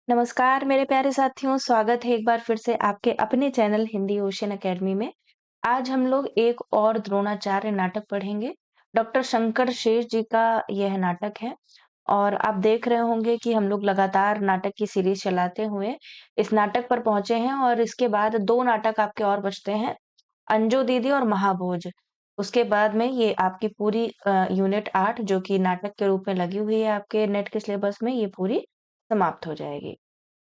नमस्कार मेरे प्यारे साथियों, स्वागत है एक बार फिर से आपके अपने चैनल हिंदी ओशन अकेडमी में। आज हम लोग एक और द्रोणाचार्य नाटक पढ़ेंगे। डॉक्टर शंकर शेष जी का यह नाटक है और आप देख रहे होंगे कि हम लोग लगातार नाटक की सीरीज चलाते हुए इस नाटक पर पहुंचे हैं और इसके बाद 2 नाटक आपके और बचते हैं, अंजू दीदी और महाभोज। उसके बाद में ये आपकी पूरी यूनिट 8 जो कि नाटक के रूप में लगी हुई है आपके नेट के सिलेबस में, ये पूरी समाप्त हो जाएगी।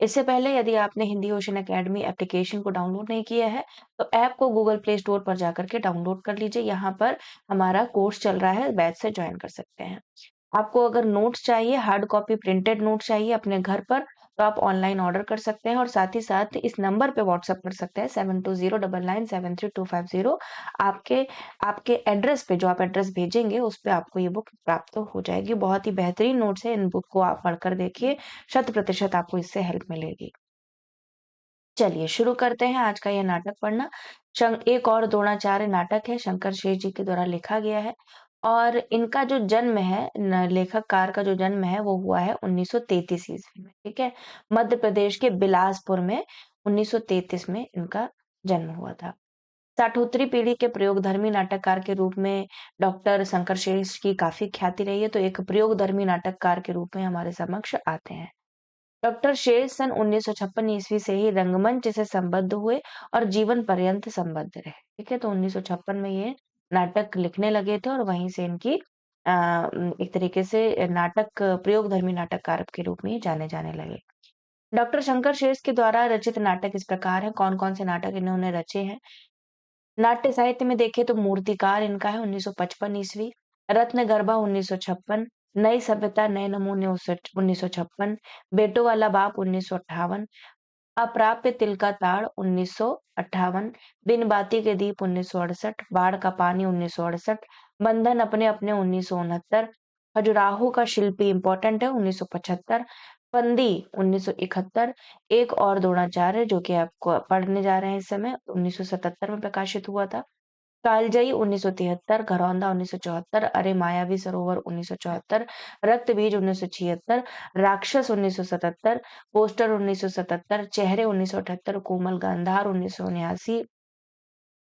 इससे पहले यदि आपने हिंदी ओशन अकेडमी एप्लीकेशन को डाउनलोड नहीं किया है, तो ऐप को गूगल प्ले स्टोर पर जाकर के डाउनलोड कर लीजिए। यहाँ पर हमारा कोर्स चल रहा है, बैच से जॉइन कर सकते हैं। आपको अगर नोट्स चाहिए, हार्ड कॉपी प्रिंटेड नोट्स चाहिए अपने घर पर, तो आप ऑनलाइन ऑर्डर कर सकते हैं और साथ ही साथ इस नंबर पे व्हाट्सएप कर सकते हैं 7209973250। आपके आपके एड्रेस पे जो आप एड्रेस भेजेंगे उस पे आपको ये बुक प्राप्त हो जाएगी। बहुत ही बेहतरीन नोट्स है, इन बुक को आप पढ़कर देखिए, 100% आपको इससे हेल्प मिलेगी। चलिए शुरू करते हैं आज का यह नाटक पढ़ना। एक और द्रोणाचार्य नाटक है, शंकर शेष जी के द्वारा लिखा गया है और इनका जो जन्म है, लेखककार का जो जन्म है वो हुआ है 1933 ईस्वी में। ठीक है, मध्य प्रदेश के बिलासपुर में 1933 में इनका जन्म हुआ था। साठोत्तरी पीढ़ी के प्रयोगधर्मी नाटककार के रूप में डॉक्टर शंकर शेष की काफी ख्याति रही है, तो एक प्रयोगधर्मी नाटककार के रूप में हमारे समक्ष आते हैं। डॉक्टर शेर सन 1956 ईस्वी से ही रंगमंच से संबद्ध हुए और जीवन पर्यंत संबद्ध रहे। ठीक है, तो 1956 में ये नाटक लिखने लगे थे और वहीं से इनकी एक तरीके से नाटक प्रयोगधर्मी नाटककार के रूप में जाने जाने लगे। डॉक्टर शंकर शेष के द्वारा रचित नाटक इस प्रकार है। कौन-कौन से नाटक इन्होंने रचे हैं? नाट्य साहित्य में देखें तो मूर्तिकार इनका है 1955 ईस्वी, रत्नगर्भा 1956, नई सभ्यता नए नमूने 1956, बेटों वाला बाप 1958, अप्राप्य तिल का ताड़ 1958, बिन बाती के दीप 1968, बाढ़ का पानी 1968, बंधन अपने अपने 1969, खजुराहो का शिल्पी इम्पोर्टेंट है 1975, फंदी 1971, एक और द्रोणाचार्य जो कि आपको पढ़ने जा रहे हैं इस समय 1977 में प्रकाशित हुआ था। कालजयी 1973, घरौंदा 1974, अरे मायावी सरोवर 1974, रक्त बीज 1976, राक्षस 1977, पोस्टर 1977, चेहरे 1978, कोमल गांधार 1979,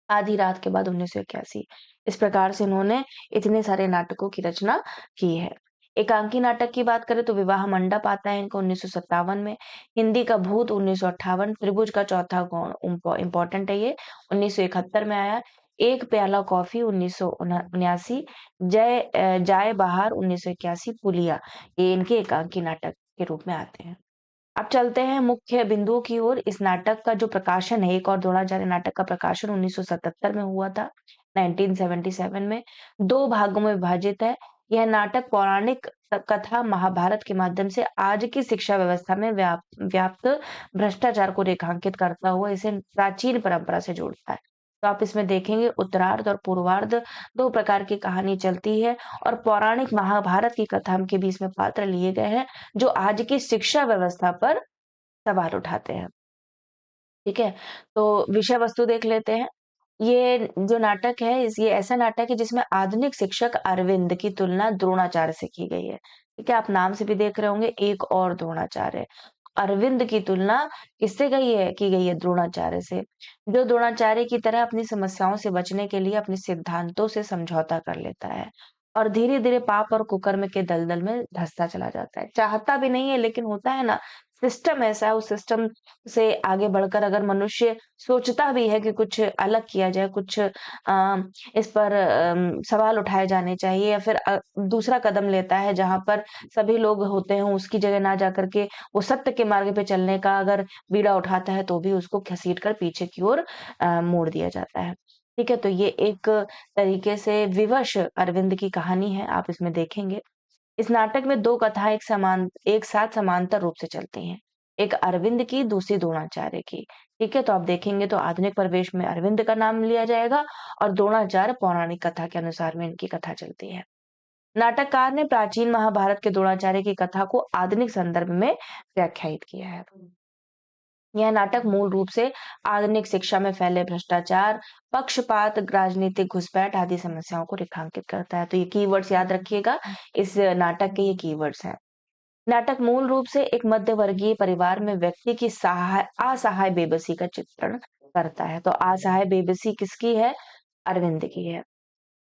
आधी रात के बाद 1981। इस प्रकार से इन्होंने इतने सारे नाटकों की रचना की है। एकांकी नाटक की बात करें तो विवाह मंडप आता है इनका 1957 में, हिंदी का भूत 1958, त्रिभुज का चौथा कोण इम्पोर्टेंट है ये 1971 में आया, एक प्याला कॉफी 1979, जाए बहार 1981, पुलिया, ये इनके एकांकी नाटक के रूप में आते हैं। अब चलते हैं मुख्य बिंदुओं की ओर। इस नाटक का जो प्रकाशन है, एक और द्रोणाचार्य नाटक का प्रकाशन 1977 में हुआ था, 1977 में, 2 भागों में विभाजित है। यह नाटक पौराणिक कथा महाभारत के माध्यम से आज की शिक्षा व्यवस्था में व्याप्त भ्रष्टाचार को रेखांकित करता हुआ इसे प्राचीन परंपरा से जोड़ता है। तो आप इसमें देखेंगे उत्तरार्ध और पूर्वार्ध 2 प्रकार की कहानी चलती है और पौराणिक महाभारत की कथा के भी इसमें पात्र लिए गए हैं, जो आज की शिक्षा व्यवस्था पर सवाल उठाते हैं। ठीक है? तो विषय वस्तु देख लेते हैं। ये जो नाटक है ये ऐसा नाटक है जिसमें आधुनिक शिक्षक अरविंद की तुलना द्रोणाचार्य से की गई है। ठीक है? आप नाम से भी देख रहे होंगे, एक और द्रोणाचार्य। अरविंद की तुलना किससे की गई है? द्रोणाचार्य से। जो द्रोणाचार्य की तरह अपनी समस्याओं से बचने के लिए अपने सिद्धांतों से समझौता कर लेता है और धीरे-धीरे पाप और कुकर्म के दलदल में धँसता चला जाता है। चाहता भी नहीं है, लेकिन होता है ना, सिस्टम ऐसा है, उस सिस्टम से आगे बढ़कर अगर मनुष्य सोचता भी है कि कुछ अलग किया जाए, कुछ इस पर सवाल उठाए जाने चाहिए या फिर दूसरा कदम लेता है जहाँ पर सभी लोग होते हैं, उसकी जगह ना जाकर के वो सत्य के मार्ग पे चलने का अगर बीड़ा उठाता है, तो भी उसको घसीट कर पीछे की ओर मोड़ दिया जाता है। ठीक है? तो ये एक तरीके से विवश अरविंद की कहानी है, आप इसमें देखेंगे। इस नाटक में 2 कथाएँ एक साथ समांतर रूप से चलती हैं। एक अरविंद की, दूसरी द्रोणाचार्य की। ठीक है? तो आप देखेंगे तो आधुनिक परिवेश में अरविंद का नाम लिया जाएगा और द्रोणाचार्य पौराणिक कथा के अनुसार में इनकी कथा चलती है। नाटककार ने प्राचीन महाभारत के द्रोणाचार्य की कथा को आधुनिक संदर्भ में व्याख्यायित किया है। यह नाटक मूल रूप से आधुनिक शिक्षा में फैले भ्रष्टाचार, पक्षपात, राजनीतिक घुसपैठ आदि समस्याओं को रेखांकित करता है। तो ये कीवर्ड्स याद रखिएगा, इस नाटक के ये कीवर्ड्स हैं। नाटक मूल रूप से एक मध्यवर्गीय परिवार में व्यक्ति की असहाय बेबसी का चित्रण करता है। तो असहाय बेबसी किसकी है? अरविंद की है।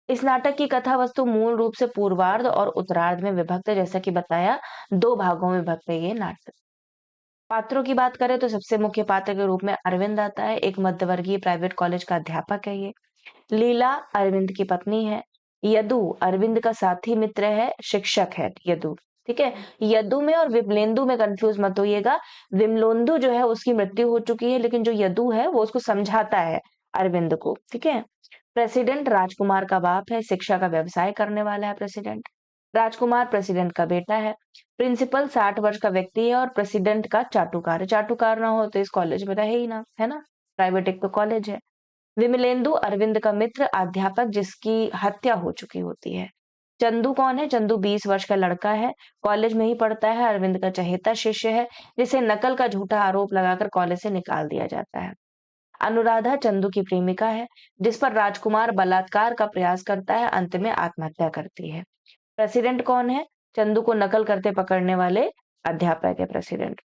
इस नाटक की कथा वस्तु मूल रूप से पूर्वार्ध और उत्तरार्ध में विभक्त है, जैसा कि बताया 2 भागों में विभक्त है ये नाटक। पात्रों की बात करें तो सबसे मुख्य पात्र के रूप में अरविंद आता है, एक मध्यवर्गीय प्राइवेट कॉलेज का अध्यापक है ये। लीला अरविंद की पत्नी है। यदु अरविंद का साथी मित्र है, शिक्षक है यदु। ठीक है। यदु में और विमलेंदु में कंफ्यूज मत होइएगा। विमलोंदु जो है उसकी मृत्यु हो चुकी है, लेकिन जो यदु है वो उसको समझाता है अरविंद को। ठीक है। प्रेसिडेंट राजकुमार का बाप है, शिक्षा का व्यवसाय करने वाला है प्रेसिडेंट। राजकुमार प्रेसिडेंट का बेटा है। प्रिंसिपल 60 वर्ष का व्यक्ति है और प्रेसिडेंट का चाटुकार है। चाटुकार ना हो तो इस कॉलेज में रहे ही ना, है ना? प्राइवेट एक तो कॉलेज है। विमलेंदु अरविंद का मित्र अध्यापक जिसकी हत्या हो चुकी होती है। चंदू कौन है? चंदू 20 वर्ष का लड़का है, कॉलेज में ही पढ़ता है, अरविंद का चहेता शिष्य है, जिसे नकल का झूठा आरोप लगाकर कॉलेज से निकाल दिया जाता है। अनुराधा चंदू की प्रेमिका है, जिस पर राजकुमार बलात्कार का प्रयास करता है, अंत में आत्महत्या करती है। प्रेसिडेंट कौन है? चंदू को नकल करते पकड़ने वाले अध्यापक है प्रेसिडेंट।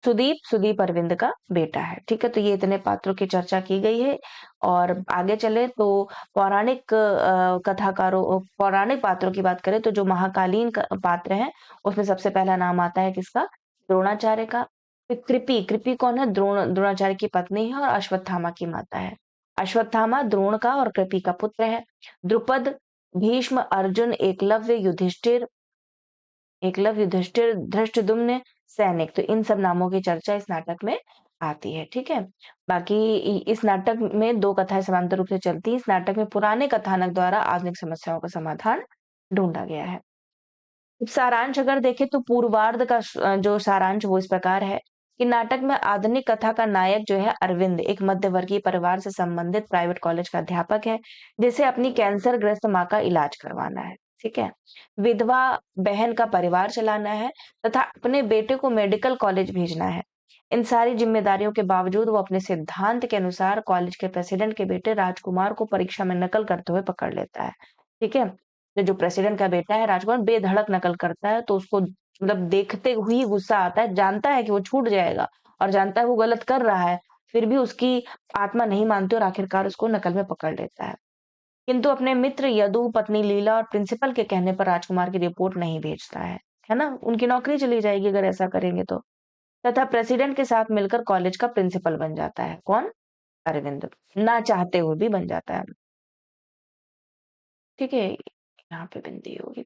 सुदीप अरविंद का बेटा है। ठीक है, तो ये इतने पात्रों की चर्चा की गई है। और आगे चले तो पौराणिक पात्रों की बात करें तो जो महाकालीन पात्र हैं उसमें सबसे पहला नाम आता है किसका? द्रोणाचार्य का। फिर कृपि कौन है? द्रोणाचार्य की पत्नी है और अश्वत्थामा की माता है। अश्वत्थामा द्रोण का और कृपि का पुत्र है। द्रुपद, भीष्म, अर्जुन, एकलव्य युधिष्ठिर धृष्टद्युम्न सैनिक, तो इन सब नामों की चर्चा इस नाटक में आती है। ठीक है। बाकी इस नाटक में 2 कथाएं समांतर रूप से चलती हैं। इस नाटक में पुराने कथानक द्वारा आधुनिक समस्याओं का समाधान ढूंढा गया है। सारांश अगर देखें तो पूर्वार्ध का जो सारांश वो इस प्रकार है कि नाटक में आधुनिक कथा का नायक जो है अरविंद एक मध्यवर्गीय परिवार से संबंधित प्राइवेट कॉलेज का अध्यापक है, जिसे अपनी कैंसर ग्रस्त माँ का इलाज करवाना है। ठीक है। विधवा बहन का परिवार चलाना है तथा अपने बेटे को मेडिकल कॉलेज भेजना है। इन सारी जिम्मेदारियों के बावजूद वो अपने सिद्धांत के अनुसार कॉलेज के प्रेसिडेंट के बेटे राजकुमार को परीक्षा में नकल करते हुए पकड़ लेता है। ठीक है। तो जो प्रेसिडेंट का बेटा है राजकुमार बेधड़क नकल करता है, तो उसको मतलब देखते हुए ही गुस्सा आता है, जानता है कि वो छूट जाएगा और जानता है वो गलत कर रहा है, फिर भी उसकी आत्मा नहीं मानती और आखिरकार उसको नकल में पकड़ लेता है। किंतु अपने मित्र यदु, पत्नी लीला और प्रिंसिपल के कहने पर राजकुमार की रिपोर्ट नहीं भेजता है ना? उनकी नौकरी चली जाएगी अगर ऐसा करेंगे तो। तथा प्रेसिडेंट के साथ मिलकर कॉलेज का प्रिंसिपल बन जाता है। कौन? अरविंद। ना चाहते हुए भी बन जाता है। ठीक है। यहाँ पे बिंदी होगी।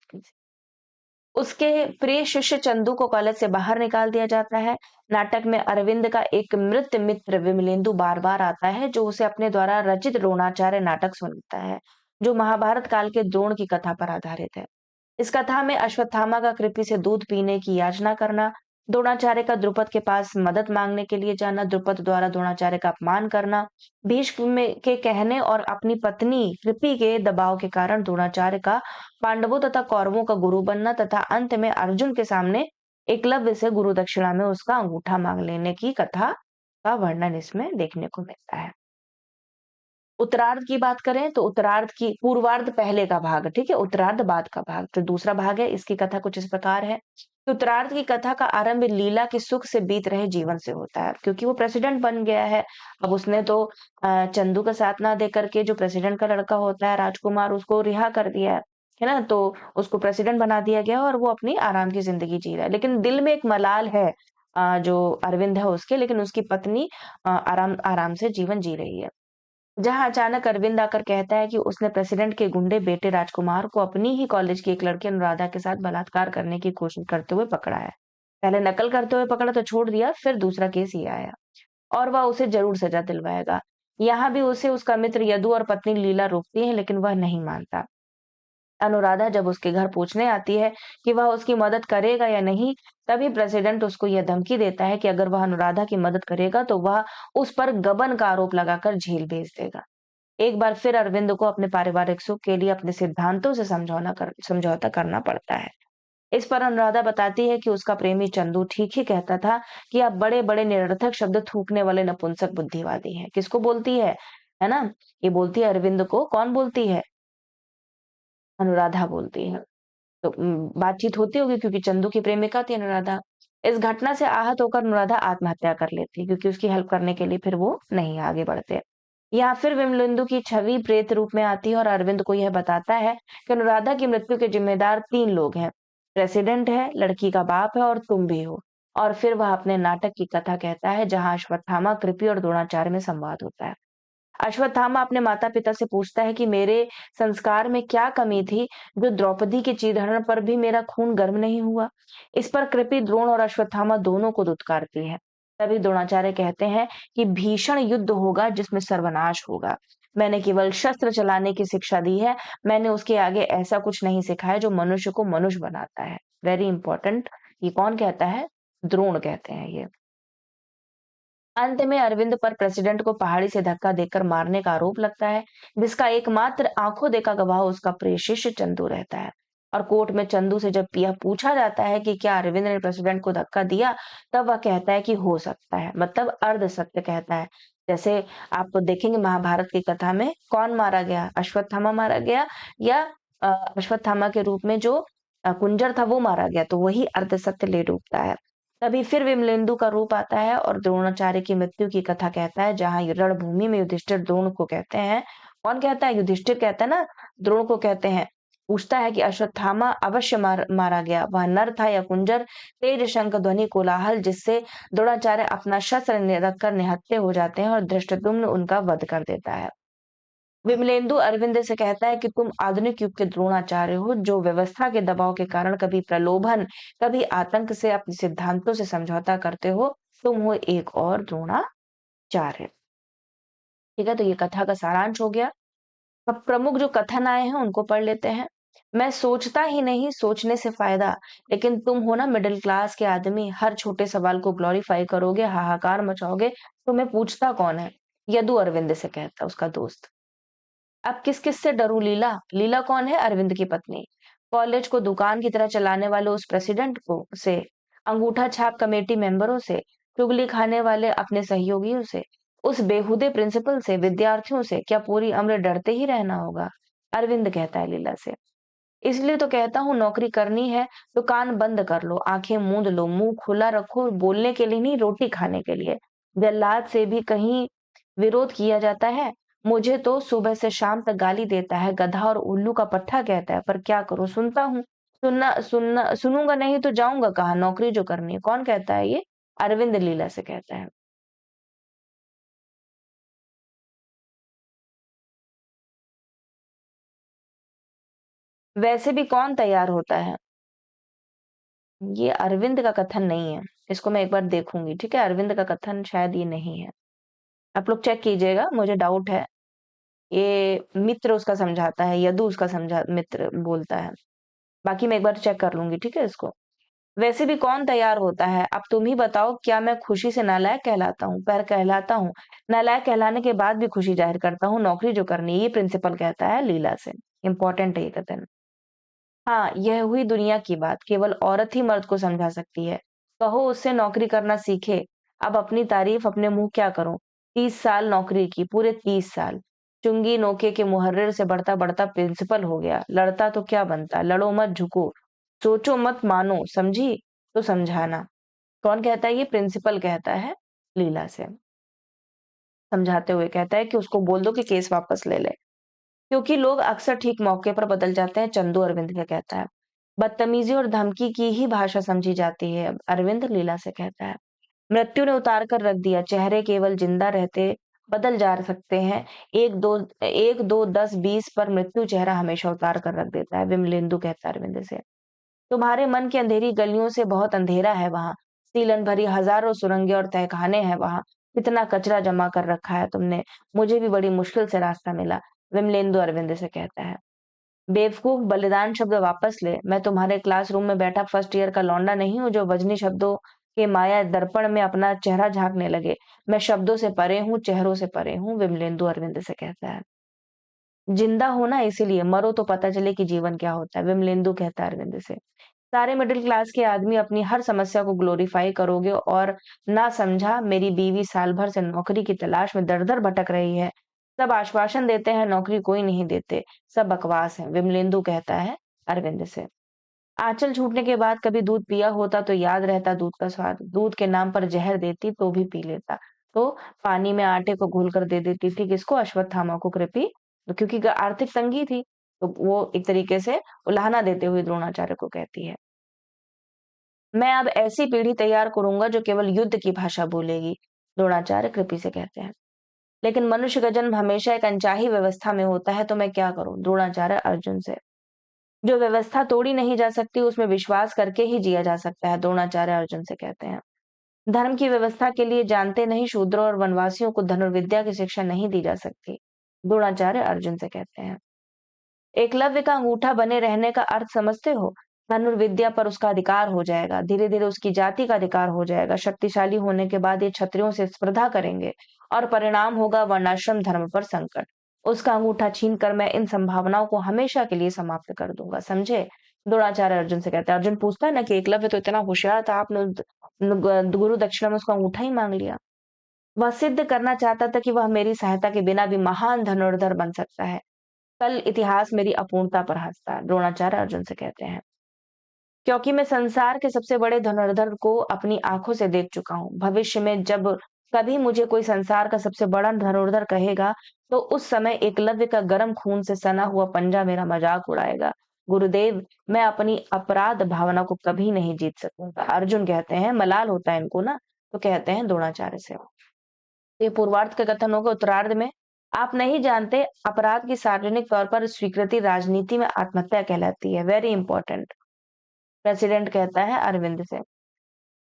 उसके प्रिय शिष्य चंदू को कॉलेज से बाहर निकाल दिया जाता है। नाटक में अरविंद का एक मृत मित्र विमलेंदु बार-बार आता है, जो उसे अपने द्वारा रचित द्रोणाचार्य नाटक सुनाता है, जो महाभारत काल के द्रोण की कथा पर आधारित है। इस कथा में अश्वत्थामा का कृपि से दूध पीने की याचना करना, द्रोणाचार्य का द्रुपद के पास मदद मांगने के लिए जाना, द्रुपद द्वारा द्रोणाचार्य का अपमान करना, के कहने और अपनी पत्नी कृपि के दबाव के कारण द्रोणाचार्य का पांडवों तथा कौरवों का गुरु बनना तथा अंत में अर्जुन के सामने एकलव्य से गुरु दक्षिणा में उसका अंगूठा मांग लेने की कथा का वर्णन इसमें देखने को मिलता है। उत्तरार्ध की बात करें तो उत्तरार्ध की पूर्वार्ध पहले का भाग, ठीक है, उत्तरार्ध बाद का भाग, जो दूसरा भाग है इसकी कथा कुछ इस प्रकार है कि उत्तरार्ध की कथा का आरंभ लीला के सुख से बीत रहे जीवन से होता है, क्योंकि वो प्रेसिडेंट बन गया है। अब उसने तो चंदू का साथ ना दे करके जो प्रेसिडेंट का लड़का होता है राजकुमार उसको रिहा कर दिया है ना, तो उसको प्रेसिडेंट बना दिया गया और वो अपनी आराम की जिंदगी जी रहा है, लेकिन दिल में एक मलाल है जो अरविंद है उसके, लेकिन उसकी पत्नी आराम आराम से जीवन जी रही है। जहाँ अचानक अरविंद आकर कहता है कि उसने प्रेसिडेंट के गुंडे बेटे राजकुमार को अपनी ही कॉलेज की एक लड़की अनुराधा के साथ बलात्कार करने की कोशिश करते हुए पकड़ा है। पहले नकल करते हुए पकड़ा तो छोड़ दिया, फिर दूसरा केस ये आया और वह उसे जरूर सजा दिलवाएगा। यहाँ भी उसे उसका मित्र यदु और पत्नी लीला रोकती है, लेकिन वह नहीं मानता। अनुराधा जब उसके घर पूछने आती है कि वह उसकी मदद करेगा या नहीं, तभी प्रेसिडेंट उसको यह धमकी देता है कि अगर वह अनुराधा की मदद करेगा तो वह उस पर गबन का आरोप लगाकर जेल भेज देगा। एक बार फिर अरविंद को अपने पारिवारिक सुख के लिए अपने सिद्धांतों से समझौता करना पड़ता है। इस पर अनुराधा बताती है कि उसका प्रेमी चंदू ठीक ही कहता था कि आप बड़े-बड़े निरर्थक शब्द थूकने वाले नपुंसक बुद्धिवादी हैं। किसको बोलती है ना? ये बोलती है अरविंद को। कौन बोलती है? अनुराधा बोलती है। तो बातचीत होती होगी क्योंकि चंदू की प्रेमिका थी अनुराधा। इस घटना से आहत होकर अनुराधा आत्महत्या कर लेती है क्योंकि उसकी हेल्प करने के लिए फिर वो नहीं आगे बढ़ते। यहाँ फिर विमलेंदु की छवि प्रेत रूप में आती है और अरविंद को यह बताता है कि अनुराधा की मृत्यु के जिम्मेदार 3 लोग हैं। प्रेसिडेंट है, लड़की का बाप है और तुम भी हो। और फिर वह अपने नाटक की कथा कहता है जहाँ अश्वत्थामा, कृपि और द्रोणाचार्य में संवाद होता है। अश्वत्थामा अपने माता-पिता से पूछता है कि मेरे संस्कार में क्या कमी थी जो द्रौपदी के चीरहरण पर भी मेरा खून गर्म नहीं हुआ। इस पर कृपि, द्रोण और अश्वत्थामा दोनों को दुत्कारती है। तभी द्रोणाचार्य कहते हैं कि भीषण युद्ध होगा जिसमें सर्वनाश होगा। मैंने केवल शस्त्र चलाने की शिक्षा दी है, मैंने उसके आगे ऐसा कुछ नहीं सिखाया जो मनुष्य को मनुष्य बनाता है। Very important. ये कौन कहता है? द्रोण कहते हैं ये। अंत में अरविंद पर प्रेसिडेंट को पहाड़ी से धक्का देकर मारने का आरोप लगता है, जिसका एकमात्र आंखों देखा गवाह उसका प्रिय शिष्य चंदू रहता है। और कोर्ट में चंदू से जब यह पूछा जाता है कि क्या अरविंद ने प्रेसिडेंट को धक्का दिया, तब वह कहता है कि हो सकता है, मतलब अर्ध सत्य कहता है। जैसे आप देखेंगे महाभारत की कथा में कौन मारा गया, अश्वत्थामा मारा गया या अश्वत्थामा के रूप में जो कुंजर था वो मारा गया, तो वही अर्ध सत्य ले डूबता है। तभी फिर विमलेंदु का रूप आता है और द्रोणाचार्य की मृत्यु की कथा कहता है, जहाँ रणभूमि में युधिष्ठिर द्रोण को कहते हैं। कौन कहता है? युधिष्ठिर कहता है ना, द्रोण को कहते हैं। पूछता है कि अश्वत्थामा अवश्य मारा गया, वह नर था या कुंजर? तेज शंख ध्वनि कोलाहल जिससे द्रोणाचार्य अपना शस्त्र रखकर निहत्थे हो जाते हैं और धृष्टद्युम्न उनका वध कर देता है। विमलेंदु अरविंद से कहता है कि तुम आधुनिक युग के द्रोणाचार्य हो, जो व्यवस्था के दबाव के कारण कभी प्रलोभन, कभी आतंक से अपने सिद्धांतों से समझौता करते हो। तुम हो एक और द्रोणाचार्य। ठीक है, तो ये कथा का सारांश हो गया। अब प्रमुख जो कथन आए हैं उनको पढ़ लेते हैं। मैं सोचता ही नहीं, सोचने से फायदा। लेकिन तुम हो ना मिडिल क्लास के आदमी, हर छोटे सवाल को ग्लोरीफाई करोगे, हाहाकार मचाओगे। तुम्हें पूछता कौन है? यदु अरविंद से कहता है, उसका दोस्त। अब किस-किस से डरूं लीला? लीला कौन है? अरविंद की पत्नी। कॉलेज को दुकान की तरह चलाने वाले उस प्रेसिडेंट को से, अंगूठा छाप कमेटी मेंबरों से, चुगली खाने वाले अपने सहयोगियों से, उस बेहुदे प्रिंसिपल से, विद्यार्थियों से, क्या पूरी उम्र डरते ही रहना होगा? अरविंद कहता है लीला से। इसलिए तो कहता हूँ नौकरी करनी है तो कान बंद कर लो, आंखें मूंद लो, मुंह खुला रखो, बोलने के लिए नहीं, रोटी खाने के लिए। जल्लाद से भी कहीं विरोध किया जाता है। मुझे तो सुबह से शाम तक गाली देता है, गधा और उल्लू का पट्टा कहता है, पर क्या करूं, सुनता हूँ। सुनूंगा नहीं तो जाऊंगा कहाँ? नौकरी जो करनी है। कौन कहता है ये? अरविंद लीला से कहता है। वैसे भी कौन तैयार होता है? ये अरविंद का कथन नहीं है। इसको मैं एक बार देखूंगी, ठीक है? अरविंद का कथन शायद ये नहीं है। आप लोग चेक कीजिएगा, मुझे डाउट है। ये मित्र उसका समझाता है, यदु उसका समझा मित्र बोलता है। बाकी मैं एक बार चेक कर लूंगी, ठीक है इसको। वैसे भी कौन तैयार होता है? अब तुम ही बताओ, क्या मैं खुशी से नालायक कहलाता हूँ? पर कहलाता हूँ। नालायक कहलाने के बाद भी खुशी जाहिर करता हूँ, नौकरी जो करनी है, ये प्रिंसिपल कहता है लीला से। इंपॉर्टेंट है ये कथन। हाँ, यह हुई दुनिया की बात, केवल औरत ही मर्द को समझा सकती है। कहो उससे नौकरी करना सीखे। अब अपनी तारीफ अपने मुंह क्या करूं? 30 साल नौकरी की, पूरे 30 साल। चुंगी नोके के मुहर्रिर से बढ़ता बढ़ता प्रिंसिपल हो गया। लड़ता तो क्या बनता, लड़ो मत, झुको, सोचो मत, मानो, समझी तो समझाना। कौन कहता है ये? प्रिंसिपल कहता है लीला से, समझाते हुए कहता है कि उसको बोल दो कि केस वापस ले ले, क्योंकि लोग अक्सर ठीक मौके पर बदल जाते हैं। चंदू अरविंद का कहता है। बदतमीजी और धमकी की ही भाषा समझी जाती है, अरविंद लीला से कहता है। मृत्यु ने उतार कर रख दिया, चेहरे केवल जिंदा रहते बदल जा सकते हैं। एक दो 10 20 पर मृत्यु चेहरा हमेशा उतार कर रख देता है, विमलेंदु कहता है अरविंद से। तुम्हारे मन की अंधेरी गलियों से बहुत अंधेरा है वहां, सीलन भरी हजारों सुरंगें और तहखाने हैं वहां। कितना कचरा जमा कर रखा है तुमने, मुझे भी बड़ी मुश्किल से रास्ता मिला, विमलेंदु अरविंद से कहता है। बेवकूफ, बलिदान शब्द वापस ले। मैं तुम्हारे क्लासरूम में बैठा फर्स्ट ईयर का लौंडा नहीं हूँ जो वजनी शब्दों के माया दर्पण में अपना चेहरा झांकने लगे। मैं शब्दों से परे हूँ, चेहरों से परे हूँ, विमलेंदु अरविंद से कहता है। जिंदा हो ना, इसीलिए मरो तो पता चले कि जीवन क्या होता है, विमलेंदु कहता है अरविंद से। सारे मिडिल क्लास के आदमी अपनी हर समस्या को ग्लोरीफाई करोगे और ना समझा, मेरी बीवी साल भर से नौकरी की तलाश में दर-दर भटक रही है। सब आश्वासन देते हैं, नौकरी कोई नहीं देते। सब बकवास है, विमलेंदु कहता है अरविंद से। आँचल छूटने के बाद कभी दूध पिया होता तो याद रहता दूध का स्वाद। दूध के नाम पर ज़हर देती तो भी पी लेता। तो पानी में आटे को घोलकर दे देती थी किसको? अश्वत्थामा को कृपि। तो क्योंकि आर्थिक तंगी थी, तो वो एक तरीके से उलाहना देते हुए द्रोणाचार्य को कहती है। मैं अब ऐसी पीढ़ी तैयार करूँगा जो केवल युद्ध की भाषा बोलेगी, द्रोणाचार्य कृपि से कहते हैं। लेकिन मनुष्य का जन्म हमेशा एक अनचाही व्यवस्था में होता है, तो मैं क्या करूँ? द्रोणाचार्य अर्जुन से। जो व्यवस्था तोड़ी नहीं जा सकती, उसमें विश्वास करके ही जिया जा सकता है, द्रोणाचार्य अर्जुन से कहते हैं। धर्म की व्यवस्था के लिए जानते नहीं शूद्रों और वनवासियों को धनुर्विद्या की शिक्षा नहीं दी जा सकती, द्रोणाचार्य अर्जुन से कहते हैं। एकलव्य का अंगूठा बने रहने का अर्थ समझते हो? धनुर्विद्या पर उसका अधिकार हो जाएगा, धीरे-धीरे उसकी जाति का अधिकार हो जाएगा, शक्तिशाली होने के बाद ये क्षत्रियों से स्पर्धा करेंगे और परिणाम होगा वर्णाश्रम धर्म पर संकट। उसका अंगूठा छीनकर मैं इन संभावनाओं को हमेशा के लिए समाप्त कर दूंगा, समझे? द्रोणाचार्य अर्जुन से कहते हैं। अर्जुन पूछता है ना कि एकलव्य तो इतना होशियार था, आपने गुरु दक्षिणा में उसका अंगूठा ही मांग लिया। वह सिद्ध करना चाहता था कि वह मेरी सहायता के बिना भी महान धनुर्धर बन सकता है। कल इतिहास मेरी अपूर्णता पर हँसता, द्रोणाचार्य अर्जुन से कहते हैं। क्योंकि मैं संसार के सबसे बड़े धनुर्धर को अपनी आँखों से देख चुका हूँ। भविष्य में जब कभी मुझे कोई संसार का सबसे बड़ा धनुर्धर कहेगा, तो उस समय एकलव्य का गर्म खून से सना हुआ पंजा मेरा मजाक उड़ाएगा। गुरुदेव, मैं अपनी अपराध भावना को कभी नहीं जीत सकूँगा। अर्जुन कहते हैं, मलाल होता है इनको ना, तो कहते हैं द्रोणाचार्य से। ये पूर्वार्ध के कथन होगा उत्तरार्ध में। आप नहीं जानते अपराध की सार्वजनिक तौर पर स्वीकृति राजनीति में आत्महत्या कहलाती है। Very important. प्रेसिडेंट कहता है अरविंद से।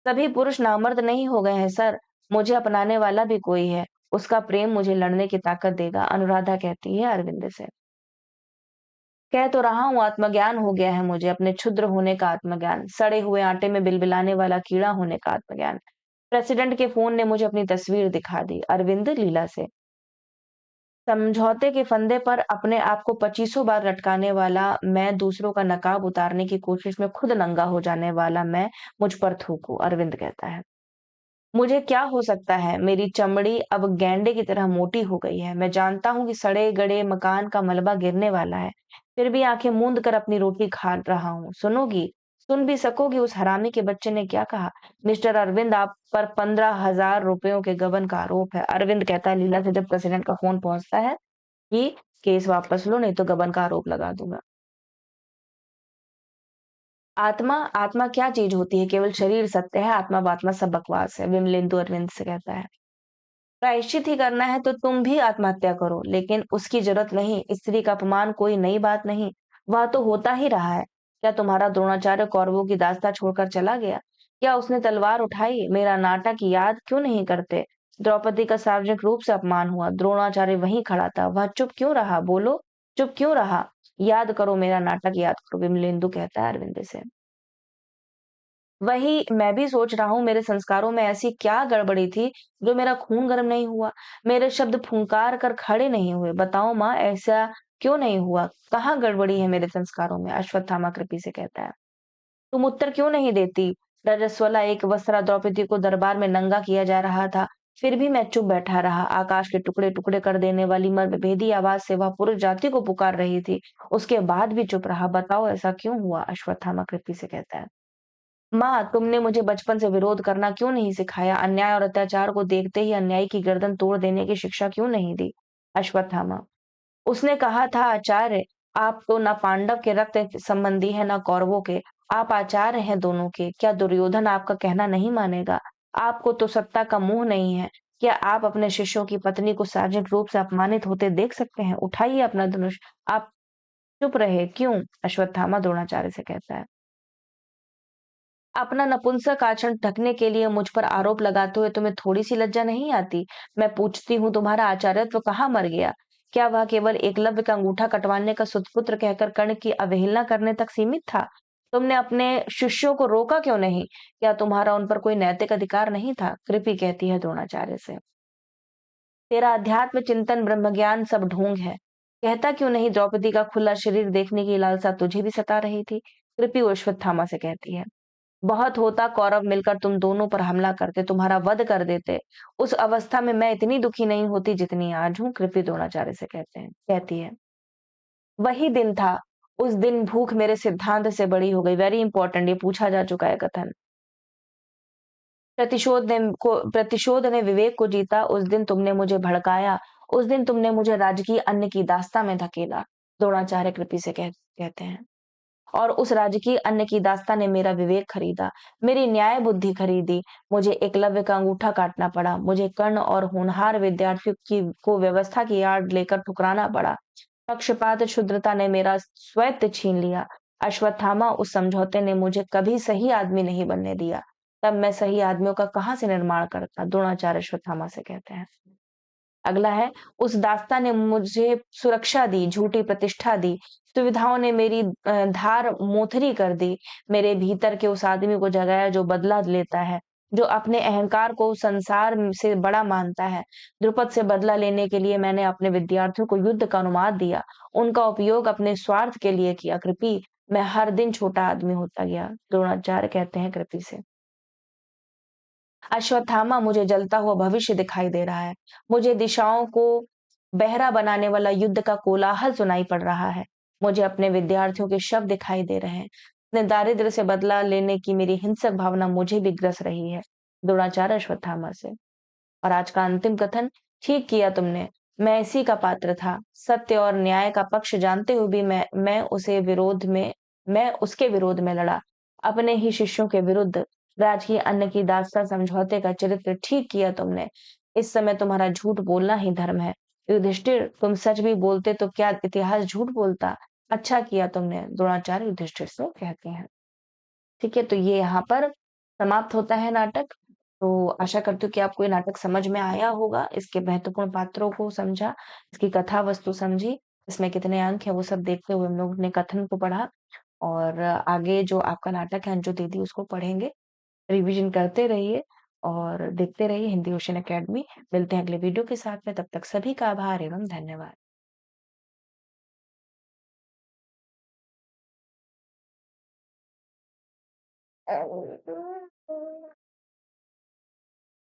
सभी पुरुष नामर्द नहीं हो गए हैं सर, मुझे अपनाने वाला भी कोई है। उसका प्रेम मुझे लड़ने की ताकत देगा, अनुराधा कहती है अरविंद से। कह तो रहा हूँ आत्मज्ञान हो गया है मुझे, अपने क्षुद्र होने का आत्मज्ञान, सड़े हुए आटे में बिलबिलाने वाला कीड़ा होने का आत्मज्ञान। प्रेसिडेंट के फोन ने मुझे अपनी तस्वीर दिखा दी, अरविंद लीला से। समझौते के फंदे पर अपने आप को पच्चीसों बार लटकाने वाला मैं, दूसरों का नकाब उतारने की कोशिश में खुद नंगा हो जाने वाला मैं, मुझ पर थूकूं, अरविंद कहता है। मुझे क्या हो सकता है? मेरी चमड़ी अब गैंडे की तरह मोटी हो गई है। मैं जानता हूँ कि सड़े-गड़े मकान का मलबा गिरने वाला है। फिर भी आँखें मूंद कर अपनी रोटी खा रहा हूँ। सुनोगी? सुन भी सकोगी उस हरामी के बच्चे ने क्या कहा? मिस्टर अरविंद, आप पर 15,000 रुपयों के गबन का आरोप है। अरविंद कहता है लीला से जब प्रेसिडेंट का फ़ोन पहुँचता है कि केस वापस लो नहीं तो गबन का आरोप लगा दूँगा। आत्मा आत्मा क्या चीज़ होती है? केवल शरीर सत्य है, आत्मा-वात्मा सब बकवास है। विमलेंदु अरविंद से कहता है। प्रायश्चित ही करना है तो तुम भी आत्महत्या करो, लेकिन उसकी जरूरत नहीं। स्त्री का अपमान कोई नई बात नहीं, वह तो होता ही रहा है। क्या तुम्हारा द्रोणाचार्य कौरवों की दास्ता छोड़कर चला गया? क्या उसने तलवार उठाई? मेरा नाटक याद क्यों नहीं करते? द्रौपदी का सार्वजनिक रूप से अपमान हुआ, द्रोणाचार्य वहीं खड़ा था, वह चुप क्यों रहा? बोलो, चुप क्यों रहा? याद करो मेरा नाटक, याद करो, विमलेंदु कहता है अरविंद से। वही मैं भी सोच रहा हूँ, मेरे संस्कारों में ऐसी क्या गड़बड़ी थी जो मेरा खून गर्म नहीं हुआ, मेरे शब्द फुंकार कर खड़े नहीं हुए। बताओ माँ, ऐसा क्यों नहीं हुआ? कहाँ गड़बड़ी है मेरे संस्कारों में? अश्वत्थामा कृपि से कहता है। तुम उत्तर क्यों नहीं देती? रजस्वला एक वस्त्रा द्रौपदी को दरबार में नंगा किया जा रहा था, फिर भी मैं चुप बैठा रहा। आकाश के टुकड़े टुकड़े कर देने वाली मर्मभेदी आवाज से वह पुरुष जाति को पुकार रही थी, उसके बाद भी चुप रहा। बताओ ऐसा क्यों हुआ? अश्वत्थामा कृपि से कहता है। माँ, तुमने मुझे बचपन से विरोध करना क्यों नहीं सिखाया? अन्याय और अत्याचार को देखते ही अन्यायी की गर्दन तोड़ देने की शिक्षा क्यों नहीं दी? अश्वत्थामा। उसने कहा था आचार्य, आप तो न पांडव के रक्त संबंधी है न कौरवों के, आप आचार्य हैं दोनों के। क्या दुर्योधन आपका कहना नहीं मानेगा? आपको तो सत्ता का मोह नहीं है। क्या आप अपने शिष्यों की पत्नी को सार्वजनिक रूप से अपमानित होते देख सकते हैं? उठाइए अपना धनुष। आप चुप रहे क्यों? अश्वत्थामा द्रोणाचार्य से कहता है। अपना नपुंसक आचरण ढकने के लिए मुझ पर आरोप लगाते हुए तुम्हें थोड़ी सी लज्जा नहीं आती? मैं पूछती हूँ, तुम्हारा आचार्यत्व कहाँ मर गया? क्या वह केवल एकलव्य का अंगूठा कटवाने का सुपुत्र कहकर कर्ण की अवहेलना करने तक सीमित था? तुमने अपने शिष्यों को रोका क्यों नहीं? क्या तुम्हारा उन पर कोई नैतिक अधिकार नहीं था? कृपि कहती है द्रोणाचार्य से। तेरा अध्यात्म चिंतन ब्रह्म ज्ञान सब ढोंग है। कहता क्यों नहीं द्रौपदी का खुला शरीर देखने की लालसा तुझे भी सता रही थी? कृपि अश्वत्थामा से कहती है। बहुत होता कौरव मिलकर तुम दोनों पर हमला करते, तुम्हारा वध कर देते। उस अवस्था में मैं इतनी दुखी नहीं होती जितनी आज हूँ, कृपि द्रोणाचार्य से कहती है। वही दिन था, उस दिन भूख मेरे सिद्धांत से बड़ी हो गई। वेरी इंपॉर्टेंट, ये पूछा जा चुका है कथन। प्रतिशोध ने विवेक को जीता, उस दिन तुमने मुझे भड़काया, उस दिन तुमने मुझे राजकीय अन्न की दास्ता में धकेला। द्रोणाचार्य कृपि से कहते हैं। और उस राजकीय अन्न की दास्ता ने मेरा विवेक खरीदा, मेरी न्याय बुद्धि खरीदी। मुझे एकलव्य का अंगूठा काटना पड़ा, मुझे कर्ण और होनहार विद्यार्थियों की को व्यवस्था की आड़ लेकर ठुकराना पड़ा। पक्षपात क्षुद्रता ने मेरा स्वायत्त छीन लिया। अश्वत्थामा उस समझौते ने मुझे कभी सही आदमी नहीं बनने दिया। तब मैं सही आदमियों का कहाँ से निर्माण करता? द्रोणाचार्य अश्वत्थामा से कहते हैं। अगला है, उस दास्ता ने मुझे सुरक्षा दी, झूठी प्रतिष्ठा दी, सुविधाओं ने मेरी धार मोथरी कर दी। मेरे भीतर के उस आदमी को जगाया जो बदला लेता है, जो अपने अहंकार को संसार से बड़ा मानता है। द्रुपद से बदला लेने के लिए मैंने अपने विद्यार्थियों को युद्ध का अनुवाद दिया, उनका उपयोग अपने स्वार्थ के लिए किया। कृपि, मैं हर दिन छोटा आदमी होता गया। द्रोणाचार्य कहते हैं कृपि से। अश्वत्थामा, मुझे जलता हुआ भविष्य दिखाई दे रहा है। मुझे दिशाओं को बहरा बनाने वाला युद्ध का कोलाहल सुनाई पड़ रहा है। मुझे अपने विद्यार्थियों के शव दिखाई दे रहे हैं। अपने दारिद्र्य से बदला लेने की मेरी हिंसक भावना मुझे भी ग्रस रही है। द्रोणाचार्य अश्वत्थामा से। और आज का अंतिम कथन, ठीक किया तुमने, मैं इसी का पात्र था। सत्य और न्याय का पक्ष जानते हुए भी मैं उसके विरोध में लड़ा। अपने ही शिष्यों के विरुद्ध। राजकीय अन्न की दास्ता समझौते का चरित्र ठीक किया तुमने। इस समय तुम्हारा झूठ बोलना ही धर्म है। युधिष्ठिर, तुम सच भी बोलते तो क्या इतिहास झूठ बोलता? अच्छा किया तुमने। द्रोणाचार्य युधिष्ठिर से कहते हैं। ठीक है, तो ये यहाँ पर समाप्त होता है नाटक। तो आशा करती हूँ कि आपको ये नाटक समझ में आया होगा, इसके महत्वपूर्ण पात्रों को समझा, इसकी कथा वस्तु समझी, इसमें कितने अंक हैं वो सब देखते हुए हम लोग ने कथन को पढ़ा। और आगे जो आपका नाटक है अंजू दीदी उसको पढ़ेंगे। रिवीजन करते रहिए और देखते रहिए हिंदी ओशन अकेडमी। मिलते हैं अगले वीडियो के साथ में, तब तक सभी का आभार एवं धन्यवाद।